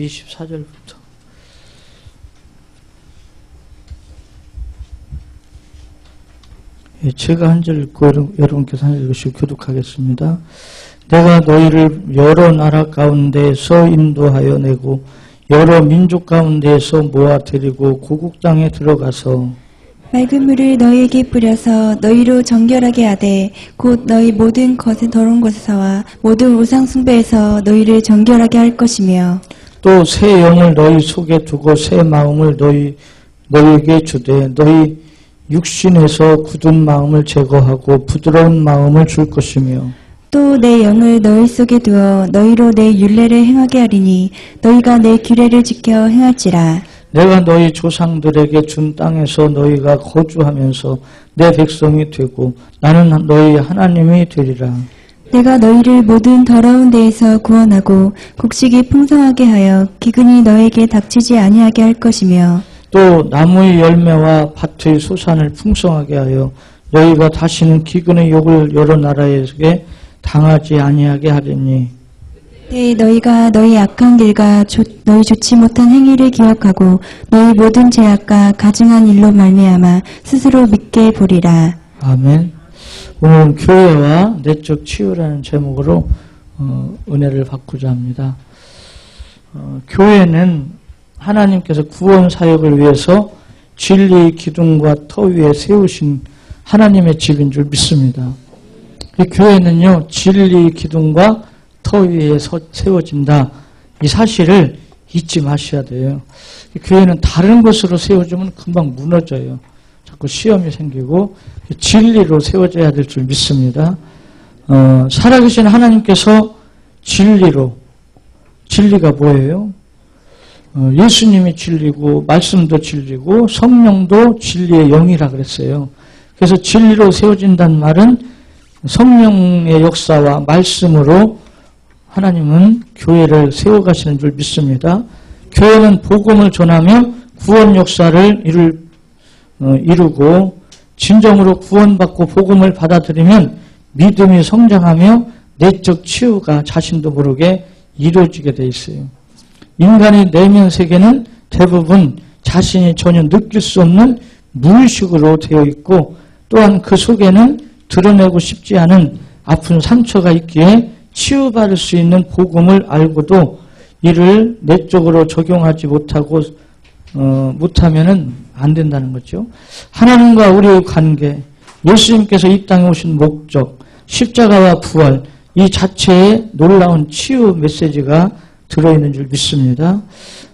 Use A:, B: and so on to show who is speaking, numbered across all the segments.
A: 24절부터. 제가 한 절 읽고 여러분께서 한 절 읽으시고 교독하겠습니다. 내가 너희를 여러 나라 가운데에서 인도하여 내고 여러 민족 가운데에서 모아 데리고 고국 땅에 들어가서
B: 맑은 물을 너희에게 뿌려서 너희로 정결하게 하되 곧 너희 모든 더러운 것에서와 모든 우상 숭배에서 너희를 정결하게 할 것이며
A: 또 새 영을 너희 속에 두고 새 마음을 너희에게 주되 너희 육신에서 굳은 마음을 제거하고 부드러운 마음을 줄 것이며
B: 또 내 영을 너희 속에 두어 너희로 내 율례를 행하게 하리니 너희가 내 규례를 지켜 행할지라.
A: 내가 너희 조상들에게 준 땅에서 너희가 거주하면서 내 백성이 되고 나는 너희 하나님이 되리라.
B: 내가 너희를 모든 더러운 데에서 구원하고 곡식이 풍성하게 하여 기근이 너에게 닥치지 아니하게 할 것이며
A: 또 나무의 열매와 밭의 소산을 풍성하게 하여 너희가 다시는 기근의 욕을 여러 나라에게 당하지 아니하게 하리니
B: 네, 너희가 너희 악한 길과 너희 좋지 못한 행위를 기억하고 너희 모든 죄악과 가증한 일로 말미암아 스스로 믿게 보리라.
A: 아멘. 오늘은 교회와 내적 치유라는 제목으로 은혜를 받고자 합니다. 교회는 하나님께서 구원 사역을 위해서 진리의 기둥과 터 위에 세우신 하나님의 집인 줄 믿습니다. 이 교회는요, 진리의 기둥과 터 위에 세워진다. 이 사실을 잊지 마셔야 돼요. 이 교회는 다른 것으로 세워주면 금방 무너져요. 자꾸 시험이 생기고 진리로 세워져야 될 줄 믿습니다. 살아계신 하나님께서 진리로, 진리가 뭐예요? 예수님이 진리고 말씀도 진리고 성령도 진리의 영이라 그랬어요. 그래서 진리로 세워진다는 말은 성령의 역사와 말씀으로 하나님은 교회를 세워가시는 줄 믿습니다. 교회는 복음을 전하며 구원 역사를 이루고 진정으로 구원받고 복음을 받아들이면 믿음이 성장하며 내적 치유가 자신도 모르게 이루어지게 돼 있어요. 인간의 내면 세계는 대부분 자신이 전혀 느낄 수 없는 무의식으로 되어 있고 또한 그 속에는 드러내고 싶지 않은 아픈 상처가 있기에 치유받을 수 있는 복음을 알고도 이를 내적으로 적용하지 못하면은 안 된다는 거죠. 하나님과 우리의 관계, 예수님께서 이 땅에 오신 목적, 십자가와 부활, 이 자체에 놀라운 치유 메시지가 들어있는 줄 믿습니다.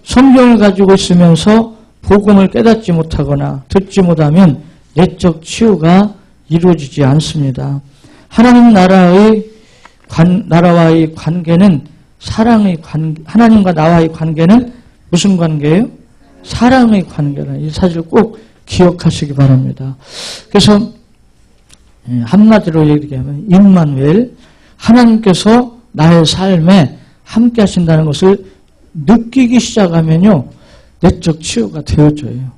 A: 성경을 가지고 있으면서 복음을 깨닫지 못하거나 듣지 못하면 내적 치유가 이루어지지 않습니다. 하나님 나라와의 관계는 사랑의 관계, 하나님과 나와의 관계는 무슨 관계예요? 사랑의 관계라. 이 사실 꼭 기억하시기 바랍니다. 그래서 한마디로 얘기하면 임마누엘, 하나님께서 나의 삶에 함께 하신다는 것을 느끼기 시작하면요, 내적 치유가 되어져요.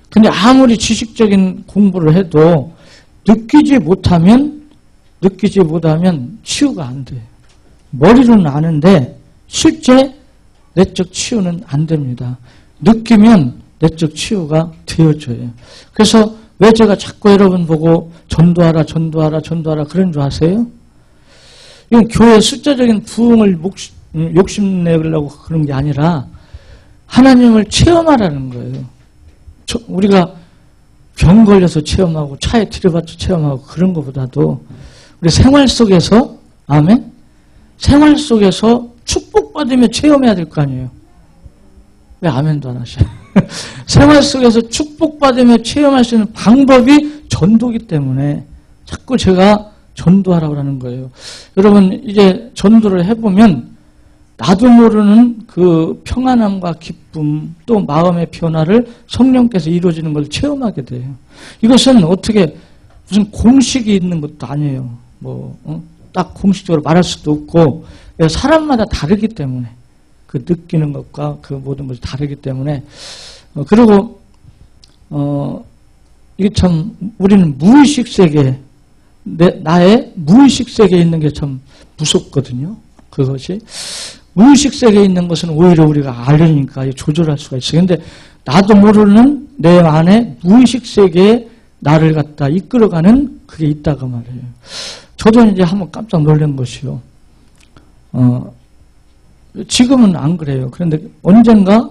A: 근데 아무리 지식적인 공부를 해도 느끼지 못하면 치유가 안 돼요. 머리로는 아는데 실제 내적 치유는 안 됩니다. 느끼면 내적 치유가 되어져요. 그래서 왜 제가 자꾸 여러분 보고 전도하라 그런 줄 아세요? 이건 교회 숫자적인 부흥을 욕심내려고 그런 게 아니라 하나님을 체험하라는 거예요. 우리가 병 걸려서 체험하고 차에 들여받쳐 체험하고 그런 것보다도 우리 생활 속에서, 아멘? 생활 속에서 축복받으며 체험해야 될 거 아니에요. 왜 아멘도 안 하셔요? 생활 속에서 축복받으며 체험할 수 있는 방법이 전도기 때문에 자꾸 제가 전도하라고 하는 거예요. 여러분, 이제 전도를 해보면 나도 모르는 그 평안함과 기쁨, 또 마음의 변화를 성령께서 이루어지는 걸 체험하게 돼요. 이것은 어떻게 무슨 공식이 있는 것도 아니에요. 딱 공식적으로 말할 수도 없고, 사람마다 다르기 때문에, 그 느끼는 것과 그 모든 것이 다르기 때문에, 그리고, 이게 참, 우리는 무의식 세계, 나의 무의식 세계에 있는 게 참 무섭거든요. 그것이. 무의식 세계에 있는 것은 오히려 우리가 알으니까 조절할 수가 있어요. 근데 나도 모르는 내 안에 무의식 세계에 나를 갖다 이끌어가는 그게 있다고 말이에요. 저도 이제 한번 깜짝 놀란 것이요. 지금은 안 그래요. 그런데 언젠가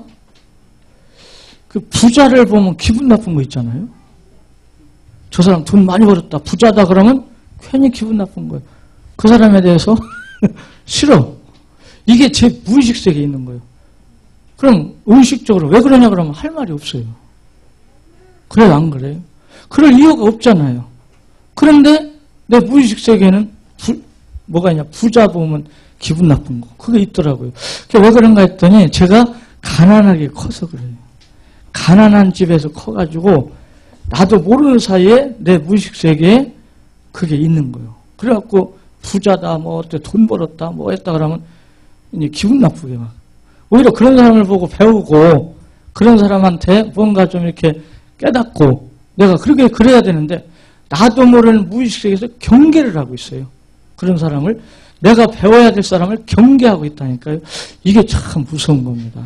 A: 그 부자를 보면 기분 나쁜 거 있잖아요. 저 사람 돈 많이 벌었다. 부자다 그러면 괜히 기분 나쁜 거예요. 그 사람에 대해서 싫어. 이게 제 무의식 세계에 있는 거예요. 그럼 의식적으로 왜 그러냐 그러면 할 말이 없어요. 그래요, 안 그래요? 그럴 이유가 없잖아요. 그런데 내 무의식 세계에는 뭐가 있냐? 부자 보면 기분 나쁜 거. 그게 있더라고요. 왜 그런가 했더니 제가 가난하게 커서 그래요. 가난한 집에서 커가지고 나도 모르는 사이에 내 무의식 세계에 그게 있는 거예요. 그래갖고 부자다, 뭐 어때 돈 벌었다, 뭐 했다 그러면 이제 기분 나쁘게 막. 오히려 그런 사람을 보고 배우고 그런 사람한테 뭔가 좀 이렇게 깨닫고 내가 그렇게 그래야 되는데 나도 모르는 무의식 세계에서 경계를 하고 있어요. 그런 사람을 내가 배워야 될 사람을 경계하고 있다니까요. 이게 참 무서운 겁니다.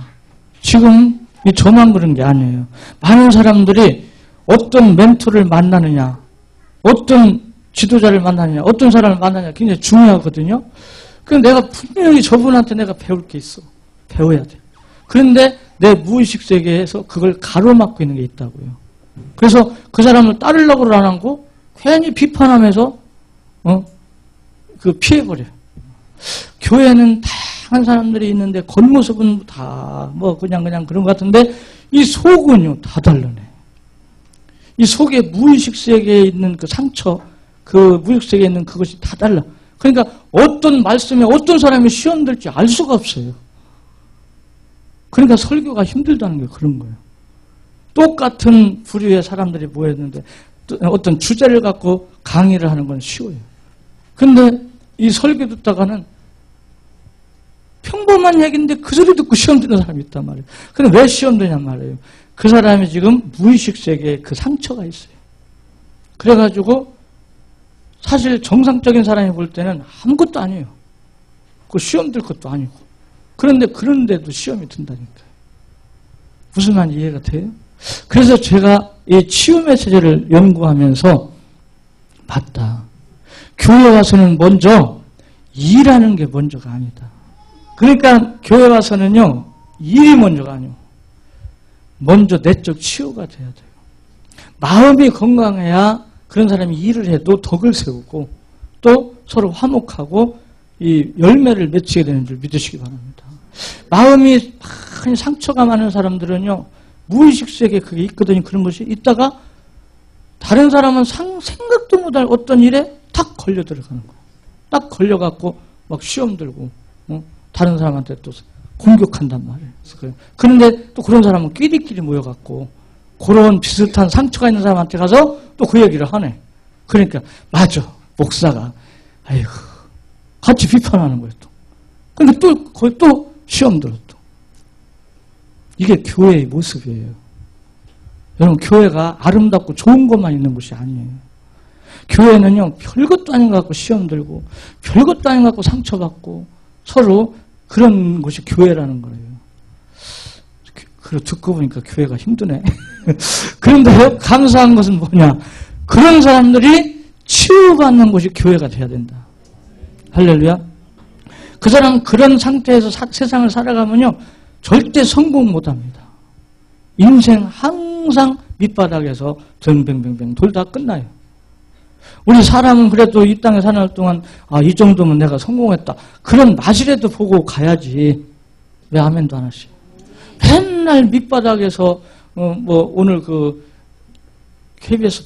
A: 지금 저만 그런 게 아니에요. 많은 사람들이 어떤 멘토를 만나느냐, 어떤 지도자를 만나느냐, 어떤 사람을 만나느냐 굉장히 중요하거든요. 그럼 내가 분명히 저분한테 내가 배울 게 있어. 배워야 돼. 그런데 내 무의식 세계에서 그걸 가로막고 있는 게 있다고요. 그래서 그 사람을 따르려고 안 하고 괜히 비판하면서 피해버려요. 교회는 다양한 사람들이 있는데 겉모습은 다 뭐 그냥 그런 것 같은데 이 속은요 다 달라네. 이 속에 무의식 세계에 있는 그 상처, 그 무의식 세계에 있는 그것이 다 달라. 그러니까 어떤 말씀에 어떤 사람이 시험 들지 알 수가 없어요. 그러니까 설교가 힘들다는 게 그런 거예요. 똑같은 부류의 사람들이 모였는데 어떤 주제를 갖고 강의를 하는 건 쉬워요. 근데 이 설교 듣다가는 평범한 얘기인데 그 소리 듣고 시험 드는 사람이 있단 말이에요. 근데 왜 시험 드냔 말이에요. 그 사람이 지금 무의식 세계에 그 상처가 있어요. 그래가지고 사실 정상적인 사람이 볼 때는 아무것도 아니에요. 그 시험 들 것도 아니고. 그런데도 시험이 든다니까요. 무슨 말인지 이해가 돼요? 그래서 제가 이 치유 메시지를 연구하면서 봤다. 교회 와서는 먼저 일하는 게 먼저가 아니다. 그러니까 교회 와서는요, 일이 먼저가 아니고 먼저 내적 치유가 돼야 돼요. 마음이 건강해야 그런 사람이 일을 해도 덕을 세우고 또 서로 화목하고 이 열매를 맺히게 되는 줄 믿으시기 바랍니다. 마음이 많이 상처가 많은 사람들은요, 무의식 세계에 그게 있거든요. 그런 것이 있다가 다른 사람은 생각도 못할 어떤 일에 탁 걸려 들어가는 거예요. 딱 걸려갖고 막 시험 들고 다른 사람한테 또 공격한단 말이에요. 그런데 또 그런 사람은 끼리끼리 모여갖고 그런 비슷한 상처가 있는 사람한테 가서 또 그 얘기를 하네. 그러니까 맞아, 목사가 아이고 같이 비판하는 거예요. 또. 근데 또 거기 또 시험 들어 또. 이게 교회의 모습이에요. 여러분, 교회가 아름답고 좋은 것만 있는 것이 아니에요. 교회는요, 별것도 아닌 것 같고 시험 들고 별것도 아닌 것 같고 상처받고 서로 그런 것이 교회라는 거예요. 그리고 듣고 보니까 교회가 힘드네. 그런데 감사한 것은 뭐냐? 그런 사람들이 치유받는 곳이 교회가 돼야 된다. 할렐루야. 그 사람 그런 상태에서 세상을 살아가면요, 절대 성공 못합니다. 인생 항상 밑바닥에서 뱅뱅뱅뱅 돌다 끝나요. 우리 사람은 그래도 이 땅에 사는 동안 이 정도면 내가 성공했다. 그런 맛이라도 보고 가야지. 왜 아멘도 안 하시죠? 맨날 밑바닥에서 오늘 그 KBS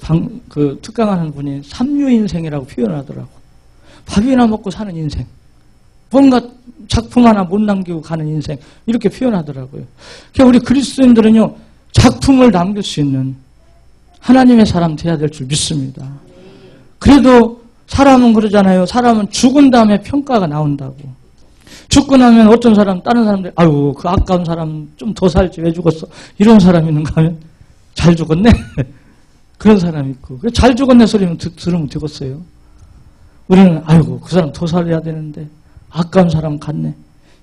A: 특강하는 분이 삼류 인생이라고 표현하더라고. 밥이나 먹고 사는 인생. 뭔가 작품 하나 못 남기고 가는 인생. 이렇게 표현하더라고요. 그러니까 우리 그리스도인들은요, 작품을 남길 수 있는 하나님의 사람 돼야 될 줄 믿습니다. 그래도 사람은 그러잖아요. 사람은 죽은 다음에 평가가 나온다고. 죽고 나면 어떤 사람, 다른 사람들, 아유, 그 아까운 사람 좀 더 살지, 왜 죽었어? 이런 사람이 있는가 하면, 잘 죽었네? 그런 사람이 있고. 잘 죽었네 소리는 들으면 되겠어요. 우리는, 아이고, 그 사람 더 살려야 되는데, 아까운 사람 같네.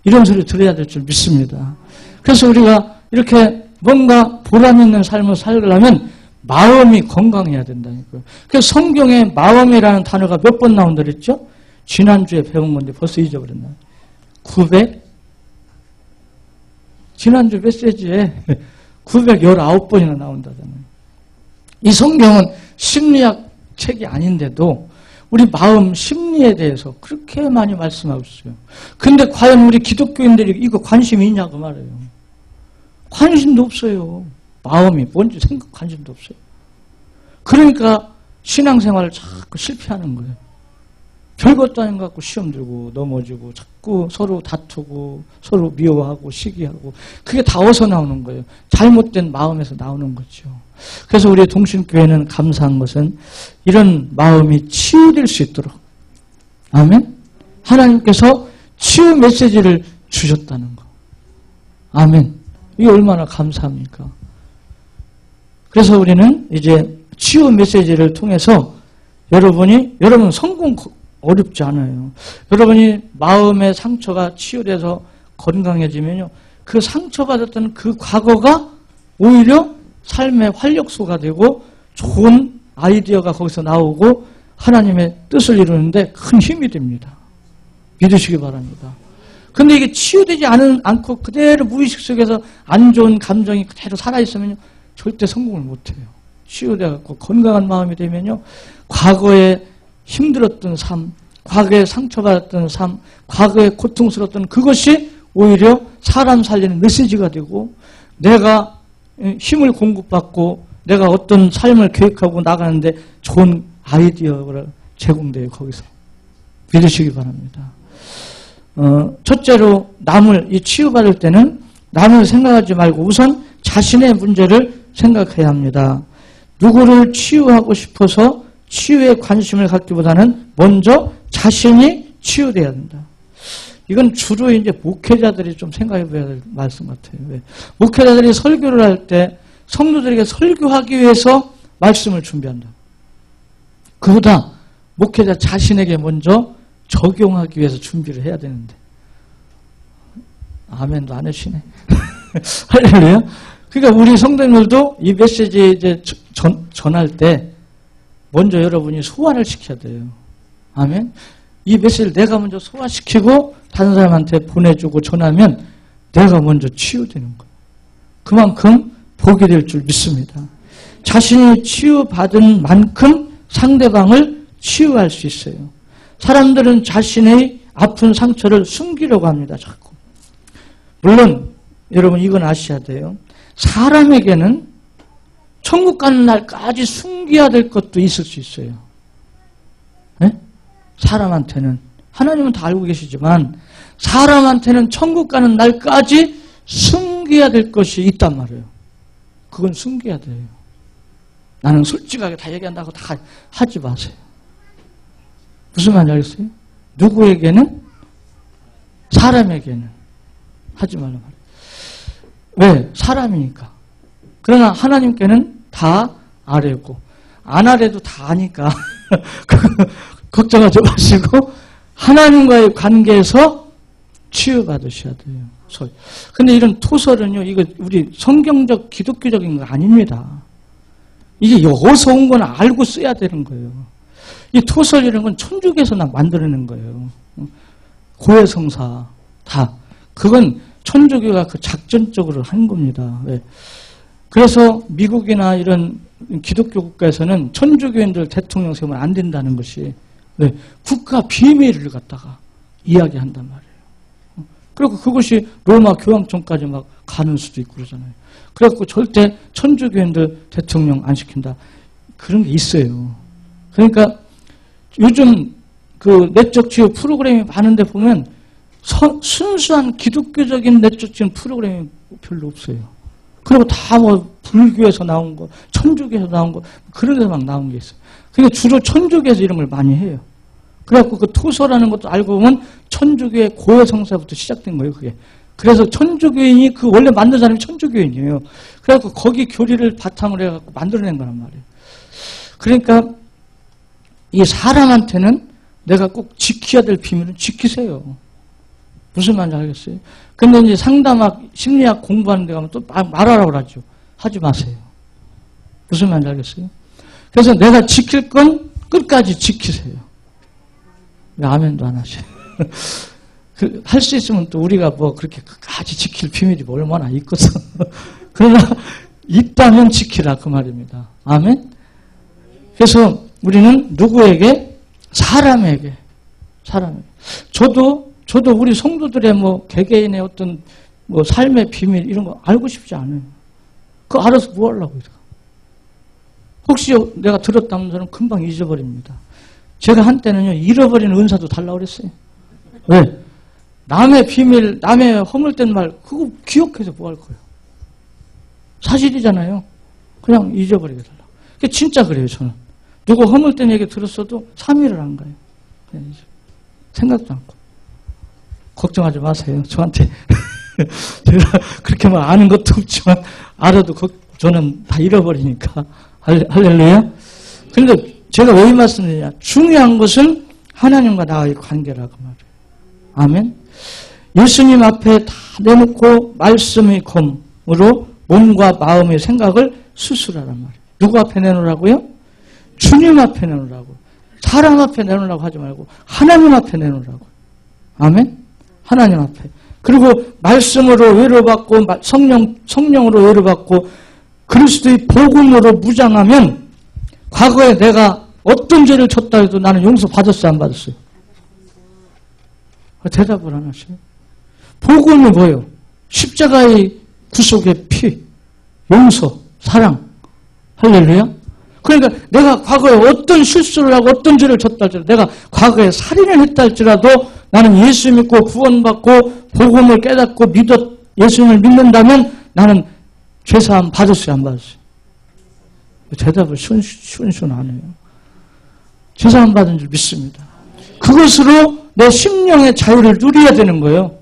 A: 이런 소리 들어야 될 줄 믿습니다. 그래서 우리가 이렇게 뭔가 보람 있는 삶을 살려면 마음이 건강해야 된다니까요. 그래서 성경에 마음이라는 단어가 몇 번 나온다 그랬죠? 지난주에 배운 건데 벌써 잊어버렸나? 900? 지난주 메시지에 919번이나 나온다잖아요. 이 성경은 심리학 책이 아닌데도 우리 마음 심리에 대해서 그렇게 많이 말씀하고 있어요. 근데 과연 우리 기독교인들이 이거 관심이 있냐고 말해요. 관심도 없어요. 마음이 뭔지 생각 관심도 없어요. 그러니까 신앙생활을 자꾸 실패하는 거예요. 별것도 아닌 것 같고 시험 들고 넘어지고 자꾸 서로 다투고 서로 미워하고 시기하고 그게 다 어디서 나오는 거예요? 잘못된 마음에서 나오는 거죠. 그래서 우리 동신교회는 감사한 것은 이런 마음이 치유될 수 있도록 아멘? 하나님께서 치유 메시지를 주셨다는 거. 아멘. 이게 얼마나 감사합니까? 그래서 우리는 이제 치유 메시지를 통해서 여러분 성공 어렵지 않아요. 여러분이 마음의 상처가 치유돼서 건강해지면요. 그 상처받았던 그 과거가 오히려 삶의 활력소가 되고 좋은 아이디어가 거기서 나오고 하나님의 뜻을 이루는데 큰 힘이 됩니다. 믿으시기 바랍니다. 근데 이게 치유되지 않고 그대로 무의식 속에서 안 좋은 감정이 그대로 살아있으면요. 절대 성공을 못해요. 치유돼갖고 건강한 마음이 되면요. 과거에 힘들었던 삶, 과거에 상처받았던 삶, 과거에 고통스러웠던 그것이 오히려 사람 살리는 메시지가 되고 내가 힘을 공급받고 내가 어떤 삶을 계획하고 나가는데 좋은 아이디어가 제공돼요. 거기서. 믿으시기 바랍니다. 첫째로 이 치유받을 때는 남을 생각하지 말고 우선 자신의 문제를 생각해야 합니다. 누구를 치유하고 싶어서 치유에 관심을 갖기보다는 먼저 자신이 치유돼야 된다. 이건 주로 이제 목회자들이 좀 생각해 봐야 될 말씀 같아요. 왜? 목회자들이 설교를 할 때 성도들에게 설교하기 위해서 말씀을 준비한다. 그보다 목회자 자신에게 먼저 적용하기 위해서 준비를 해야 되는데. 아멘도 안 하시네. 할렐루야. 그러니까 우리 성도님들도 이 메시지 이제 전할 때 먼저 여러분이 소화를 시켜야 돼요. 아멘. 이 메시지를 내가 먼저 소화시키고 다른 사람한테 보내주고 전하면 내가 먼저 치유되는 거예요. 그만큼 복이 될 줄 믿습니다. 자신이 치유받은 만큼 상대방을 치유할 수 있어요. 사람들은 자신의 아픈 상처를 숨기려고 합니다. 자꾸. 물론 여러분 이건 아셔야 돼요. 사람에게는 천국 가는 날까지 숨겨야 될 것도 있을 수 있어요. 네? 사람한테는. 하나님은 다 알고 계시지만 사람한테는 천국 가는 날까지 숨겨야 될 것이 있단 말이에요. 그건 숨겨야 돼요. 나는 솔직하게 다 얘기한다고 다 하지 마세요. 무슨 말인지 알겠어요? 누구에게는? 사람에게는 하지 말란 말이에요. 왜? 사람이니까. 그러나 하나님께는 다 아뢰고 안 아뢰도 다 아니까 걱정하지 마시고 하나님과의 관계에서 치유받으셔야 돼요. 근데 이런 토설은요, 이거 우리 성경적 기독교적인 거 아닙니다. 이게 어디서 온 건 알고 써야 되는 거예요. 이 토설 이런 건 천주교에서 만들어낸 거예요. 고해성사 다. 그건 천주교가 그 작전적으로 한 겁니다. 왜? 그래서 미국이나 이런 기독교 국가에서는 천주교인들 대통령 세우면 안 된다는 것이 왜? 국가 비밀을 갖다가 이야기한단 말이에요. 그리고 그것이 로마 교황청까지 막 가는 수도 있고 그러잖아요. 그래갖고 절대 천주교인들 대통령 안 시킨다. 그런 게 있어요. 그러니까 요즘 그 내적 치유 프로그램이 많은데 보면 순수한 기독교적인 내적 치유 프로그램이 별로 없어요. 그리고 다 뭐 불교에서 나온 거, 천주교에서 나온 거, 그런 데서 막 나온 게 있어요. 그러니까 주로 천주교에서 이런 걸 많이 해요. 그래갖고 그 토서라는 것도 알고 보면 천주교의 고해성사부터 시작된 거예요, 그게. 그래서 천주교인이 원래 만든 사람이 천주교인이에요. 그래갖고 거기 교리를 바탕으로 해갖고 만들어낸 거란 말이에요. 그러니까 이 사람한테는 내가 꼭 지켜야 될 비밀은 지키세요. 무슨 말인지 알겠어요? 근데 이제 상담학, 심리학 공부하는 데 가면 또 말하라고 그러죠. 하지 마세요. 무슨 말인지 알겠어요? 그래서 내가 지킬 건 끝까지 지키세요. 왜 아멘도 안 하셔요? 할 수 있으면 또 우리가 뭐 그렇게 끝까지 지킬 비밀이 뭐 얼마나 있겠어. 그러나 있다면 지키라 그 말입니다. 아멘? 그래서 우리는 누구에게? 사람에게. 저도 우리 성도들의 뭐 개개인의 어떤 뭐 삶의 비밀 이런 거 알고 싶지 않아요. 그거 알아서 뭐 하려고 이거. 혹시 내가 들었다면 저는 금방 잊어버립니다. 제가 한때는요, 잃어버리는 은사도 달라고 그랬어요. 왜? 남의 비밀, 남의 허물된 말, 그거 기억해서 뭐 할 거예요? 사실이잖아요. 그냥 잊어버리게 달라고. 진짜 그래요, 저는. 누구 허물된 얘기 들었어도 3일을 안 가요. 그냥 생각도 않고. 걱정하지 마세요. 저한테. 제가 그렇게 막 아는 것도 없지만, 알아도 저는 다 잃어버리니까. 할렐루야. 그런데 제가 왜 이 말씀드리냐. 중요한 것은 하나님과 나의 관계라고 말이에요. 아멘. 예수님 앞에 다 내놓고 말씀의 검으로 몸과 마음의 생각을 수술하란 말이에요. 누구 앞에 내놓으라고요? 주님 앞에 내놓으라고. 사람 앞에 내놓으라고 하지 말고 하나님 앞에 내놓으라고. 아멘. 하나님 앞에. 그리고 말씀으로 위로받고 성령으로 위로받고 그리스도의 복음으로 무장하면 과거에 내가 어떤 죄를 졌다 해도 나는 용서 받았어요, 안 받았어요? 대답을 안 하시네. 복음이 뭐예요? 십자가의 구속의 피, 용서, 사랑. 할렐루야? 그러니까 내가 과거에 어떤 실수를 하고 어떤 죄를 졌다 할지라도 내가 과거에 살인을 했다 할지라도 나는 예수 믿고 구원받고 복음을 깨닫고 예수님을 믿는다면 나는 죄사함 받았어요, 안 받았어요? 대답을 순순 안 해요. 죄사함 받은 줄 믿습니다. 그것으로 내 심령의 자유를 누려야 되는 거예요.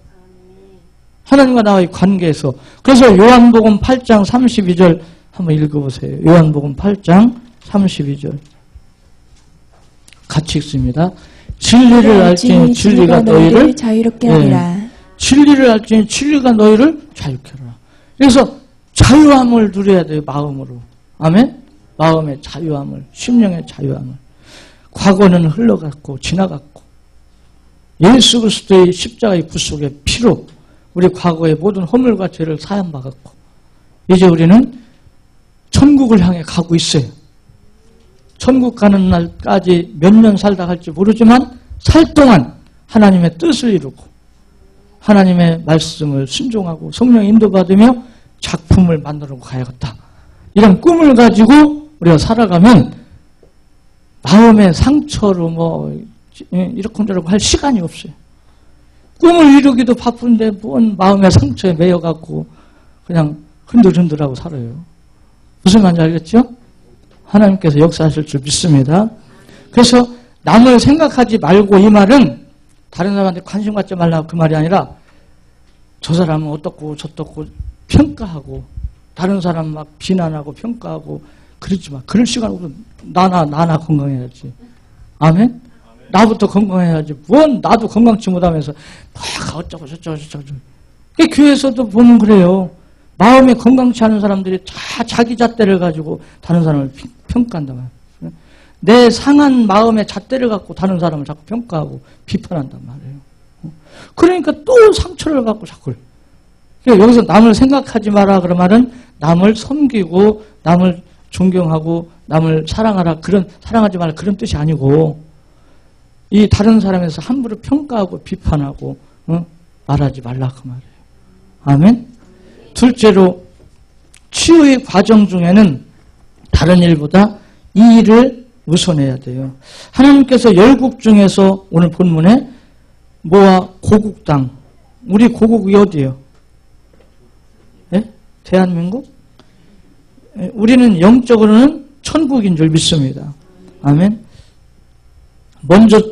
A: 하나님과 나와의 관계에서. 그래서 요한복음 8장 32절 한번 읽어보세요. 요한복음 8장 32절 같이 읽습니다. 진리를 알지니 진리가 너희를
B: 자유롭게 하리라.
A: 진리를 알지니 진리가 너희를 자유케 하리라. 그래서 자유함을 누려야 돼요. 마음으로. 아멘? 마음의 자유함을, 심령의 자유함을. 과거는 흘러갔고 지나갔고 예수 그리스도의 십자가의 구속의 피로 우리 과거의 모든 허물과 죄를 사함받았고 이제 우리는 천국을 향해 가고 있어요. 천국 가는 날까지 몇 년 살다 갈지 모르지만 살 동안 하나님의 뜻을 이루고 하나님의 말씀을 순종하고 성령 인도받으며 작품을 만들어 가야겠다. 이런 꿈을 가지고 우리가 살아가면 마음의 상처로 이렇게 할 시간이 없어요. 꿈을 이루기도 바쁜데 뭔 마음의 상처에 매여갖고 그냥 흔들흔들하고 살아요. 무슨 말인지 알겠죠? 하나님께서 역사하실 줄 믿습니다. 그래서 남을 생각하지 말고 이 말은 다른 사람한테 관심 갖지 말라고 그 말이 아니라 저 사람은 어떻고 저떻고 평가하고 다른 사람 막 비난하고 평가하고 그러지 마. 그럴 시간 없으면 나나 건강해야지. 아멘? 나부터 건강해야지. 뭔 나도 건강치 못하면서 막 어쩌고 저쩌고. 교회에서도 보면 그래요. 마음이 건강치 않은 사람들이 다 자기 잣대를 가지고 다른 사람을 평가한단 말이에요. 내 상한 마음의 잣대를 갖고 다른 사람을 자꾸 평가하고 비판한단 말이에요. 그러니까 또 상처를 갖고 자꾸. 여기서 남을 생각하지 마라 그런 말은 남을 섬기고 남을 존경하고 남을 사랑하라 사랑하지 말라 그런 뜻이 아니고 이 다른 사람에서 함부로 평가하고 비판하고 말하지 말라 그 말이에요. 아멘. 둘째로 치유의 과정 중에는 다른 일보다 이 일을 우선해야 돼요. 하나님께서 열국 중에서 오늘 본문에 뭐와 고국 땅 우리 고국이 어디예요? 예? 대한민국? 우리는 영적으로는 천국인 줄 믿습니다. 아멘.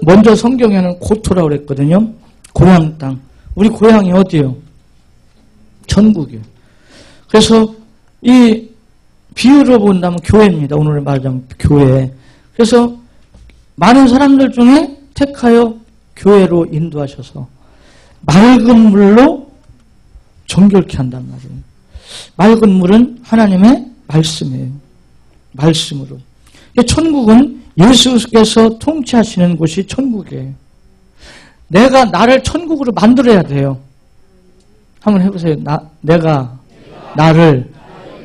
A: 먼저 성경에는 고토라고 그랬거든요. 고향 땅. 우리 고향이 어디예요? 천국이에요. 그래서 이 비유로 본다면 교회입니다. 오늘 말하자면 교회. 그래서 많은 사람들 중에 택하여 교회로 인도하셔서 맑은 물로 정결케 한단 말이에요. 맑은 물은 하나님의 말씀이에요. 말씀으로. 천국은 예수께서 통치하시는 곳이 천국이에요. 내가 나를 천국으로 만들어야 돼요. 한번 해보세요. 내가 나를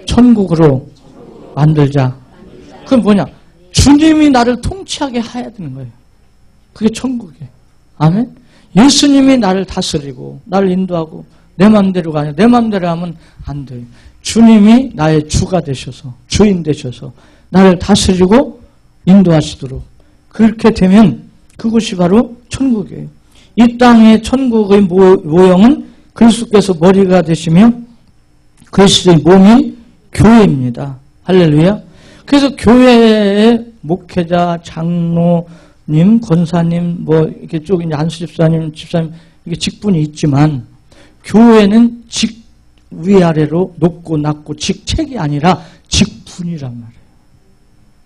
A: 천국으로 만들자. 그건 뭐냐? 주님이 나를 통치하게 해야 되는 거예요. 그게 천국이에요. 아멘? 예수님이 나를 다스리고 나를 인도하고 내 마음대로가 아니라 내 마음대로 하면 안 돼요. 주님이 나의 주가 되셔서 주인 되셔서 나를 다스리고 인도하시도록 그렇게 되면 그것이 바로 천국이에요. 이 땅의 천국의 모형은 그리스도께서 머리가 되시며 그리스도의 몸이 교회입니다. 할렐루야. 그래서 교회의 목회자, 장로님, 권사님, 이렇게 쭉 이제 안수 집사님, 이게 직분이 있지만 교회는 위아래로 높고 낮고 직책이 아니라 직분이란 말이에요.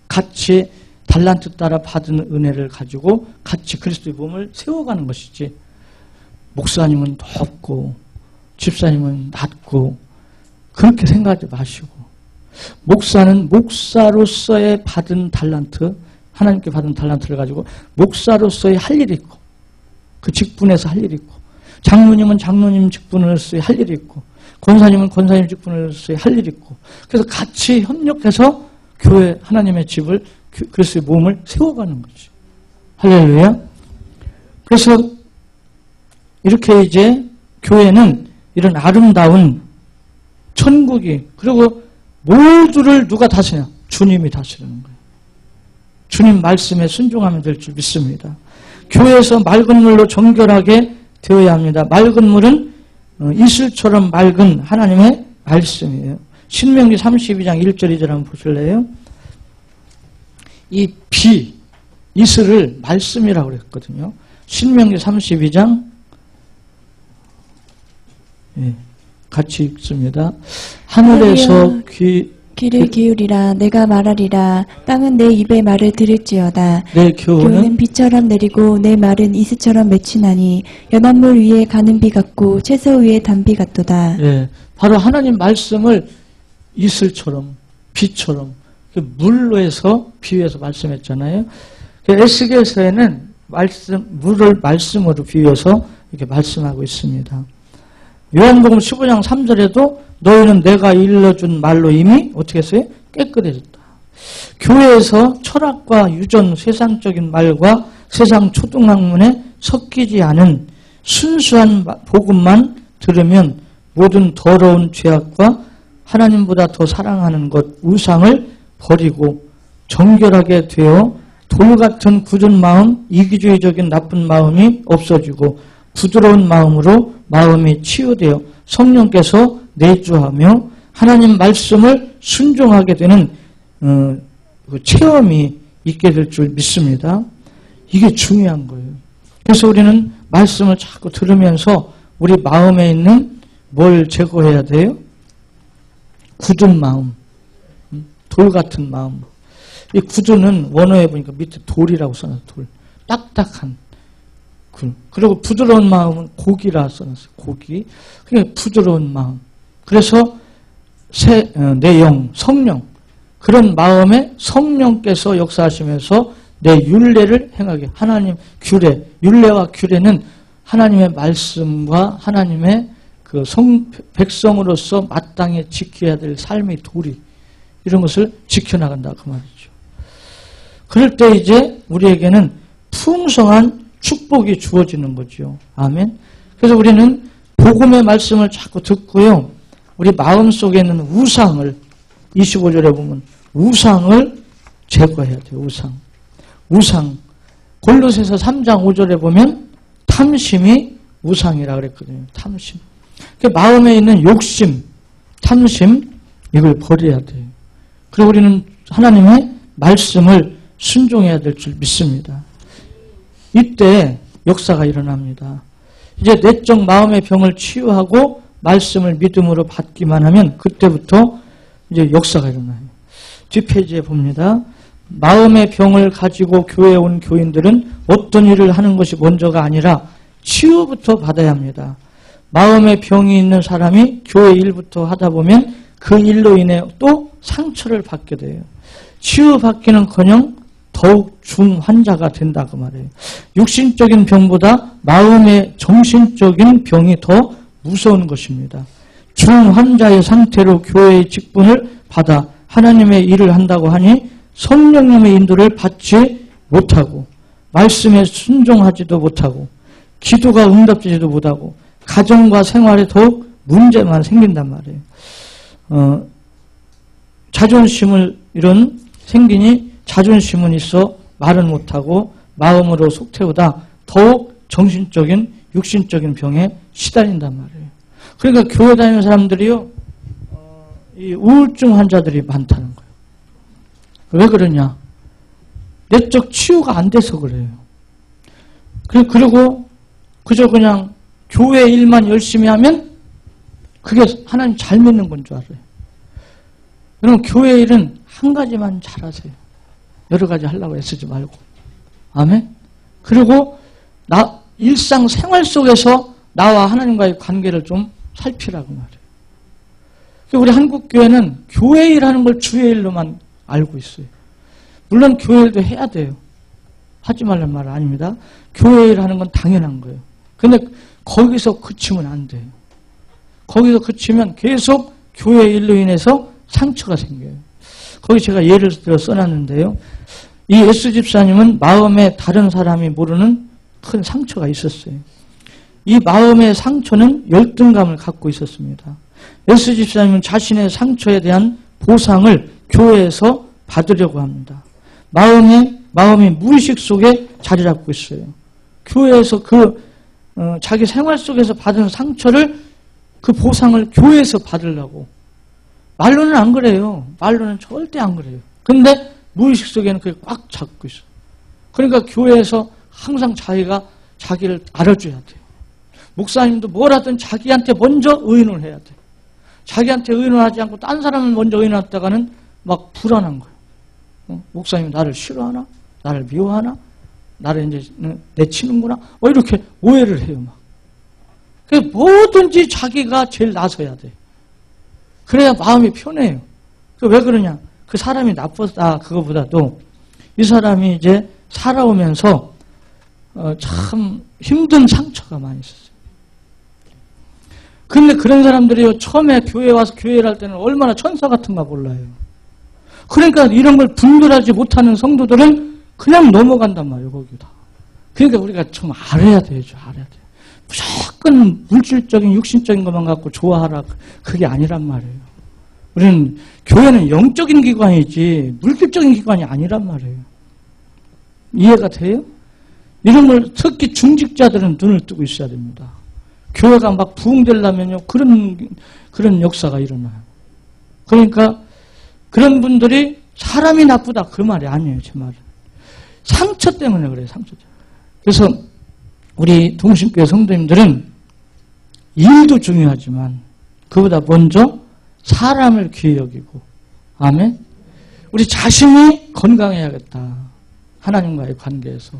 A: 같이 달란트 따라 받은 은혜를 가지고 같이 그리스도의 몸을 세워가는 것이지 목사님은 높고 집사님은 낮고 그렇게 생각하지 마시고 목사는 목사로서의 받은 달란트 하나님께 받은 달란트를 가지고 목사로서의 할 일이 있고 그 직분에서 할 일이 있고 장로님은 장로님 직분으로서의 할 일이 있고 권사님은 권사님 직분으로서의 할 일이 있고 그래서 같이 협력해서 교회 하나님의 집을 그리스도의 몸을 세워가는 거지. 할렐루야. 그래서 이렇게 이제 교회는 이런 아름다운 천국이 그리고 모두를 누가 다스리냐? 주님이 다스리는 거예요. 주님 말씀에 순종하면 될 줄 믿습니다. 교회에서 맑은 물로 정결하게 되어야 합니다. 맑은 물은 이슬처럼 맑은 하나님의 말씀이에요. 신명기 32장 1절 2절 한번 보실래요? 이 이슬을 말씀이라고 그랬거든요. 신명기 32장 같이 읽습니다. 하늘에서
B: 귀를 기울이라 내가 말하리라 땅은 내 입의 말을 들을지어다.
A: 내 교훈은
B: 비처럼 내리고 내 말은 이슬처럼 맺히나니 연합물 위에 가는 비 같고 채소 위에 단비 같도다.
A: 바로 하나님 말씀을 이슬처럼 비처럼 물로 해서 비유해서 말씀했잖아요. 에스겔서에는 물을 말씀으로 비유해서 이렇게 말씀하고 있습니다. 요한복음 15장 3절에도 너희는 내가 일러준 말로 이미 어떻게 했어요? 깨끗해졌다. 교회에서 철학과 유전, 세상적인 말과 세상 초등학문에 섞이지 않은 순수한 복음만 들으면 모든 더러운 죄악과 하나님보다 더 사랑하는 것, 우상을 버리고 정결하게 되어 돌같은 굳은 마음, 이기주의적인 나쁜 마음이 없어지고 부드러운 마음으로 마음이 치유되어 성령께서 내주하며 하나님 말씀을 순종하게 되는 그 체험이 있게 될 줄 믿습니다. 이게 중요한 거예요. 그래서 우리는 말씀을 자꾸 들으면서 우리 마음에 있는 뭘 제거해야 돼요? 굳은 마음, 돌 같은 마음. 이 굳은은 원어에 보니까 밑에 돌이라고 써놨어요. 돌. 딱딱한. 그리고 부드러운 마음은 고기라 써놨어요. 고기. 그러니까 부드러운 마음. 그래서 내 영, 성령. 그런 마음에 성령께서 역사하시면서 내 율례를 행하게. 하나님 규례. 율례와 규례는 하나님의 말씀과 하나님의 그 백성으로서 마땅히 지켜야 될 삶의 도리. 이런 것을 지켜나간다. 그 말이죠. 그럴 때 이제 우리에게는 풍성한 축복이 주어지는 거죠. 아멘. 그래서 우리는 복음의 말씀을 자꾸 듣고요. 우리 마음속에 있는 우상을 25절에 보면 우상을 제거해야 돼요. 우상. 골로새서 3장 5절에 보면 탐심이 우상이라 그랬거든요. 탐심. 마음에 있는 욕심, 탐심 이걸 버려야 돼요. 그리고 우리는 하나님의 말씀을 순종해야 될 줄 믿습니다. 이때 역사가 일어납니다. 이제 내적 마음의 병을 치유하고 말씀을 믿음으로 받기만 하면 그때부터 이제 역사가 일어나요. 뒷페이지에 봅니다. 마음의 병을 가지고 교회에 온 교인들은 어떤 일을 하는 것이 먼저가 아니라 치유부터 받아야 합니다. 마음의 병이 있는 사람이 교회 일부터 하다 보면 그 일로 인해 또 상처를 받게 돼요. 치유받기는커녕 더욱 중환자가 된다 그 말이에요. 육신적인 병보다 마음의 정신적인 병이 더 무서운 것입니다. 중환자의 상태로 교회의 직분을 받아 하나님의 일을 한다고 하니 성령님의 인도를 받지 못하고 말씀에 순종하지도 못하고 기도가 응답되지도 못하고 가정과 생활에 더욱 문제만 생긴단 말이에요. 자존심을 이런 생기니 자존심은 있어 말은 못하고 마음으로 속태우다 더욱 정신적인 육신적인 병에 시달린단 말이에요. 그러니까 교회 다니는 사람들이요, 이 우울증 환자들이 많다는 거예요. 왜 그러냐? 내적 치유가 안 돼서 그래요. 그리고 그저 그냥 교회 일만 열심히 하면 그게 하나님 잘 믿는 건 줄 알아요. 여러분, 교회 일은 한 가지만 잘하세요. 여러 가지 하려고 애쓰지 말고. 아멘? 그리고 일상생활 속에서 나와 하나님과의 관계를 좀 살피라고 말이에요. 우리 한국교회는 교회 일하는 걸 주의 일로만 알고 있어요. 물론 교회 일도 해야 돼요. 하지 말란 말은 아닙니다. 교회 일하는 건 당연한 거예요. 근데 거기서 그치면 안 돼요. 거기서 그치면 계속 교회 일로 인해서 상처가 생겨요. 거기 제가 예를 들어 써놨는데요. 이 S 집사님은 마음에 다른 사람이 모르는 큰 상처가 있었어요. 이 마음의 상처는 열등감을 갖고 있었습니다. S 집사님은 자신의 상처에 대한 보상을 교회에서 받으려고 합니다. 마음이 무의식 속에 자리 잡고 있어요. 교회에서 자기 생활 속에서 받은 상처를 그 보상을 교회에서 받으려고. 말로는 안 그래요. 말로는 절대 안 그래요. 근데 무의식 속에는 그게 꽉 잡고 있어요. 그러니까 교회에서 항상 자기를 알아줘야 돼요. 목사님도 뭘 하든 자기한테 먼저 의논을 해야 돼요. 자기한테 의논하지 않고 딴 사람을 먼저 의논했다가는 막 불안한 거예요. 목사님 나를 싫어하나? 나를 미워하나? 나를 이제 내치는구나? 이렇게 오해를 해요. 막. 뭐든지 자기가 제일 나서야 돼. 그래야 마음이 편해요. 왜 그러냐? 그 사람이 나쁘다 그거보다도 이 사람이 이제 살아오면서 참 힘든 상처가 많이 있었어요. 근데 그런 사람들이 처음에 교회에 와서 교회를 할 때는 얼마나 천사 같은가 몰라요. 그러니까 이런 걸 분별하지 못하는 성도들은 그냥 넘어간단 말이에요, 거기다. 그러니까 우리가 좀 알아야 돼요, 알아야 돼요. 무조건 물질적인, 육신적인 것만 갖고 좋아하라. 그게 아니란 말이에요. 우리는, 교회는 영적인 기관이지, 물질적인 기관이 아니란 말이에요. 이해가 돼요? 이런 걸 특히 중직자들은 눈을 뜨고 있어야 됩니다. 교회가 막 부흥되려면요, 그런 역사가 일어나요. 그러니까, 그런 분들이 사람이 나쁘다. 그 말이 아니에요, 제 말은. 상처 때문에 그래요, 상처 때문에. 그래서, 우리 동신교회 성도님들은 일도 중요하지만 그보다 먼저 사람을 귀히 여기고, 아멘? 우리 자신이 건강해야겠다. 하나님과의 관계에서.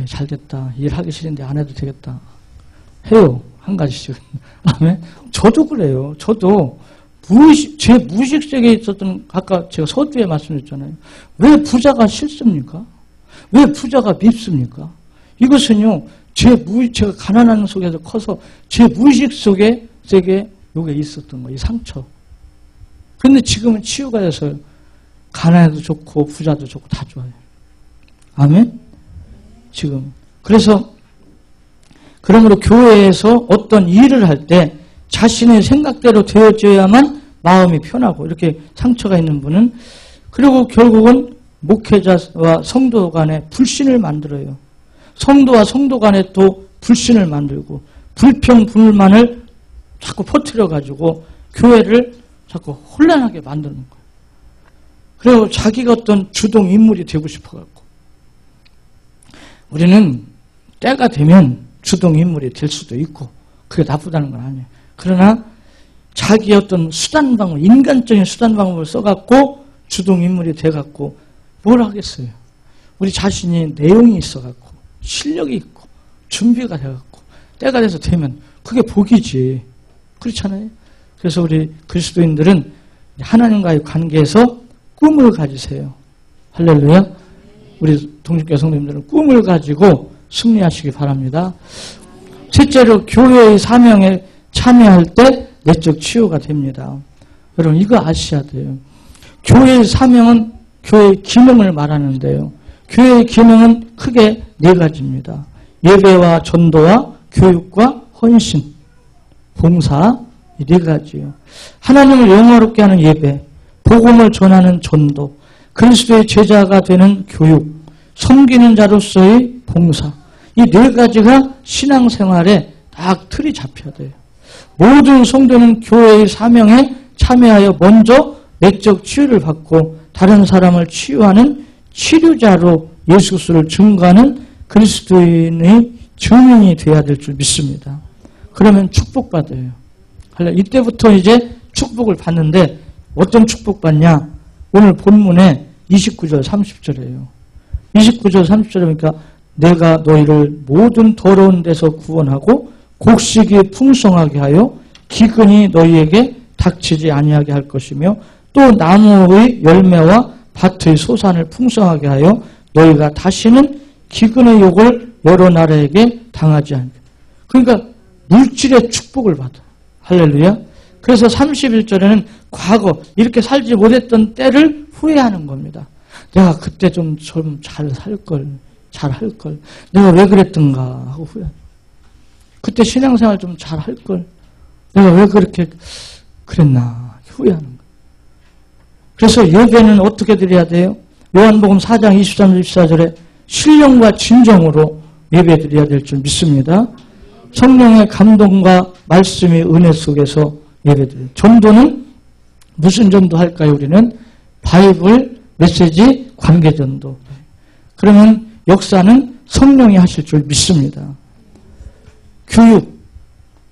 A: 잘 됐다. 일하기 싫은데 안 해도 되겠다. 해요. 한 가지씩은. 아멘? 저도 그래요. 저도 제 무의식 세계에 있었던, 아까 제가 서두에 말씀드렸잖아요. 왜 부자가 싫습니까? 왜 부자가 밉습니까? 이것은요, 제가 가난한 속에서 커서 제 무의식 속에 요게 있었던 거예요, 이 상처. 근데 지금은 치유가 돼서 가난해도 좋고, 부자도 좋고, 다 좋아요. 아멘? 지금. 그래서, 그러므로 교회에서 어떤 일을 할 때 자신의 생각대로 되어져야만 마음이 편하고, 이렇게 상처가 있는 분은, 그리고 결국은 목회자와 성도 간에 불신을 만들어요. 성도와 성도 간에 또 불신을 만들고 불평불만을 자꾸 퍼뜨려가지고 교회를 자꾸 혼란하게 만드는 거예요. 그리고 자기가 어떤 주동 인물이 되고 싶어갖고 우리는 때가 되면 주동 인물이 될 수도 있고 그게 나쁘다는 건 아니에요. 그러나 자기 어떤 수단방법, 인간적인 수단방법을 써갖고 주동 인물이 돼갖고 뭘 하겠어요. 우리 자신이 내용이 있어갖고 실력이 있고 준비가 돼갖고 때가 돼서 되면 그게 복이지. 그렇잖아요. 그래서 우리 그리스도인들은 하나님과의 관계에서 꿈을 가지세요. 할렐루야. 우리 동직교 성도님들은 꿈을 가지고 승리하시기 바랍니다. 셋째로 교회의 사명에 참여할 때 내적 치유가 됩니다. 여러분 이거 아셔야 돼요. 교회의 사명은 교회의 기능을 말하는데요. 교회의 기능은 크게 네 가지입니다. 예배와 전도와 교육과 헌신, 봉사, 이 네 가지요. 하나님을 영화롭게 하는 예배, 복음을 전하는 전도, 그리스도의 제자가 되는 교육, 섬기는 자로서의 봉사, 이 네 가지가 신앙생활에 딱 틀이 잡혀야 돼요. 모든 성도는 교회의 사명에 참여하여 먼저 내적 치유를 받고 다른 사람을 치유하는 치료자로 예수 그리스도를 증거하는 그리스도인의 증인이 되어야 될 줄 믿습니다. 그러면 축복받아요. 이때부터 이제 축복을 받는데 어떤 축복받냐? 오늘 본문에 29절 30절이에요. 29절 30절에 보니까 내가 너희를 모든 더러운 데서 구원하고 곡식이 풍성하게 하여 기근이 너희에게 닥치지 아니하게 할 것이며 또 나무의 열매와 밭의 소산을 풍성하게 하여 너희가 다시는 기근의 욕을 여러 나라에게 당하지 않게. 그러니까 물질의 축복을 받아. 할렐루야. 그래서 31절에는 과거 이렇게 살지 못했던 때를 후회하는 겁니다. 내가 그때 좀 잘 살걸, 잘 할걸. 내가 왜 그랬던가 하고 후회. 그때 신앙생활 좀 잘 할걸. 내가 왜 그렇게 그랬나 후회하는 거예요. 그래서 예배는 어떻게 드려야 돼요? 요한복음 4장 23절 24절에 신령과 진정으로 예배 드려야 될 줄 믿습니다. 성령의 감동과 말씀의 은혜 속에서 예배드려요. 전도는 무슨 전도 할까요? 우리는 바이블, 메시지, 관계전도. 그러면 역사는 성령이 하실 줄 믿습니다. 교육,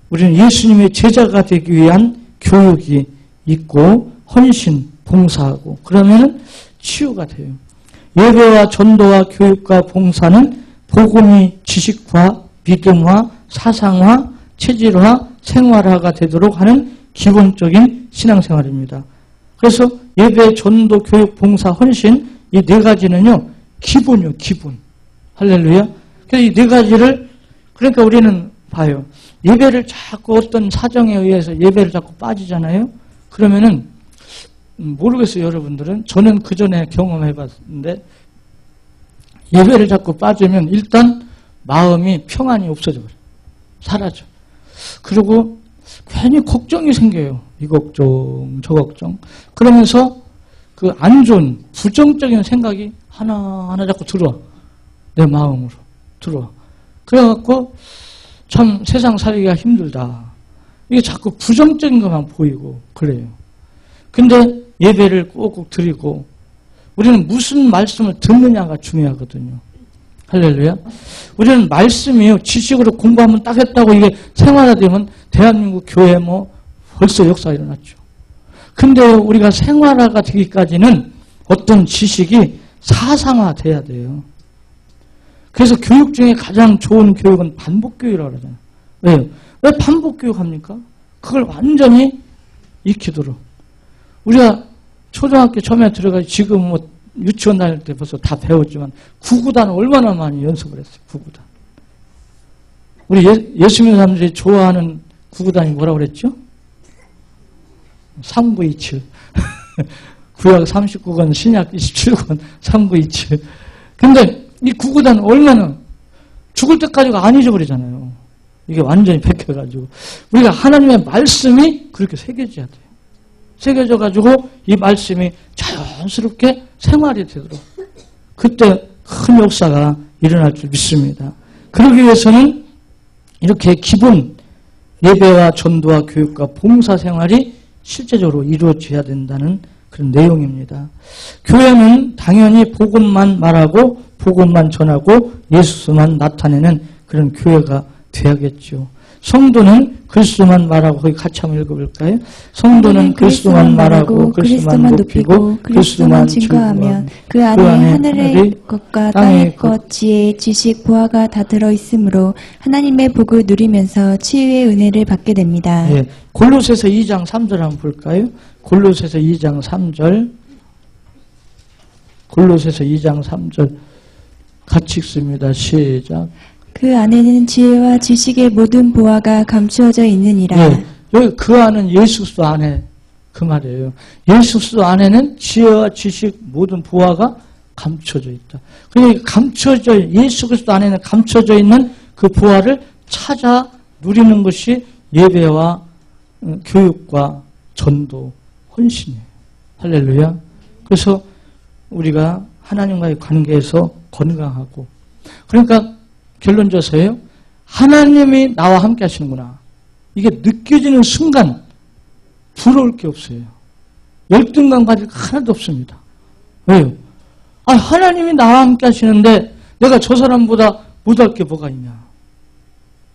A: 우리는 예수님의 제자가 되기 위한 교육이 있고 헌신, 봉사하고 그러면 치유가 돼요. 예배와 전도와 교육과 봉사는 복음의 지식화, 믿음화, 사상화, 체질화, 생활화가 되도록 하는 기본적인 신앙생활입니다. 그래서 예배, 전도, 교육, 봉사, 헌신 이 네 가지는요 기본이요, 기본. 할렐루야. 그래서 이 네 가지를 그러니까 우리는 봐요. 예배를 자꾸 어떤 사정에 의해서 예배를 자꾸 빠지잖아요. 그러면은 모르겠어요, 여러분들은. 저는 그 전에 경험해봤는데 예배를 자꾸 빠지면 일단 마음이 평안이 없어져 버려요. 사라져. 그리고 괜히 걱정이 생겨요. 이 걱정, 저 걱정. 그러면서 그 안 좋은 부정적인 생각이 하나하나 자꾸 들어와. 내 마음으로 들어와. 그래갖고 참 세상 살기가 힘들다. 이게 자꾸 부정적인 것만 보이고 그래요. 근데 예배를 꼭꼭 드리고 우리는 무슨 말씀을 듣느냐가 중요하거든요. 할렐루야. 우리는 말씀이요. 지식으로 공부하면 딱 했다고 이게 생활화되면 대한민국 교회 뭐 벌써 역사가 일어났죠. 근데 우리가 생활화가 되기까지는 어떤 지식이 사상화돼야 돼요. 그래서 교육 중에 가장 좋은 교육은 반복교육이라고 그러잖아요. 왜요? 왜 반복교육 합니까? 그걸 완전히 익히도록. 우리가 초등학교 처음에 들어가 지금 뭐 유치원 다닐 때 벌써 다 배웠지만 구구단 얼마나 많이 연습을 했어요. 구구단. 우리 예수 믿는 사람들이 좋아하는 구구단이 뭐라고 그랬죠? 3927. 구약 39권, 신약 27권, 3927. 근데 이 구구단 얼마나 죽을 때까지가 안 잊어버리잖아요. 이게 완전히 백혀가지고. 우리가 하나님의 말씀이 그렇게 새겨져야 돼요. 새겨져가지고 이 말씀이 자연스럽게 생활이 되도록. 그때 큰 역사가 일어날 줄 믿습니다. 그러기 위해서는 이렇게 기본 예배와 전도와 교육과 봉사 생활이 실제적으로 이루어져야 된다는 그런 내용입니다. 교회는 당연히 복음만 말하고 복음만 전하고 예수만 나타내는 그런 교회가 돼야겠죠. 성도는 그리스도만 말하고 거기 같이 한번 읽어볼까요? 성도는 그리스도만 말하고 그리스도만 높이고
B: 그리스도만 증거하면 그 안에 하늘의 것과 땅의 것, 지혜, 지식, 보화가 다 들어있으므로 하나님의 복을 누리면서 치유의 은혜를 받게 됩니다.
A: 예, 골로새서 2장 3절 한번 볼까요? 골로새서 2장 3절. 골로새서 2장 3절 같이 읽습니다. 시작.
B: 그 안에는 지혜와 지식의 모든 보화가 감추어져 있느니라.
A: 예, 여기 그 안은 예수 그리스도 안에 그 말이에요. 예수 그리스도 안에는 지혜와 지식 모든 보화가 감춰져 있다. 그러니까 예수 그리스도 안에는 감춰져 있는 그 보화를 찾아 누리는 것이 예배와 교육과 전도, 헌신이에요. 할렐루야. 그래서 우리가 하나님과의 관계에서 건강하고, 그러니까 결론져서요, 하나님이 나와 함께 하시는구나. 이게 느껴지는 순간 부러울 게 없어요. 열등감 가질 거 하나도 없습니다. 왜요? 하나님이 나와 함께 하시는데 내가 저 사람보다 못할 게 뭐가 있냐.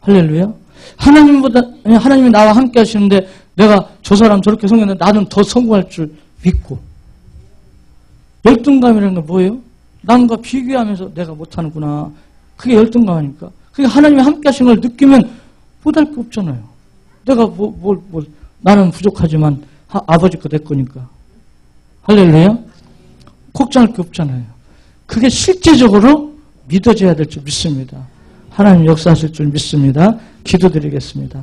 A: 할렐루야. 하나님이 나와 함께 하시는데 내가 저 사람 저렇게 성공했는데 나는 더 성공할 줄 믿고. 열등감이라는 건 뭐예요? 남과 비교하면서 내가 못하는구나. 그게 열등감 아닙니까? 그게 하나님이 함께 하신 걸 느끼면 못할 게 없잖아요. 내가 나는 부족하지만 아버지 거 내 거니까. 할렐루야? 걱정할 게 없잖아요. 그게 실제적으로 믿어져야 될 줄 믿습니다. 하나님 역사하실 줄 믿습니다. 기도드리겠습니다.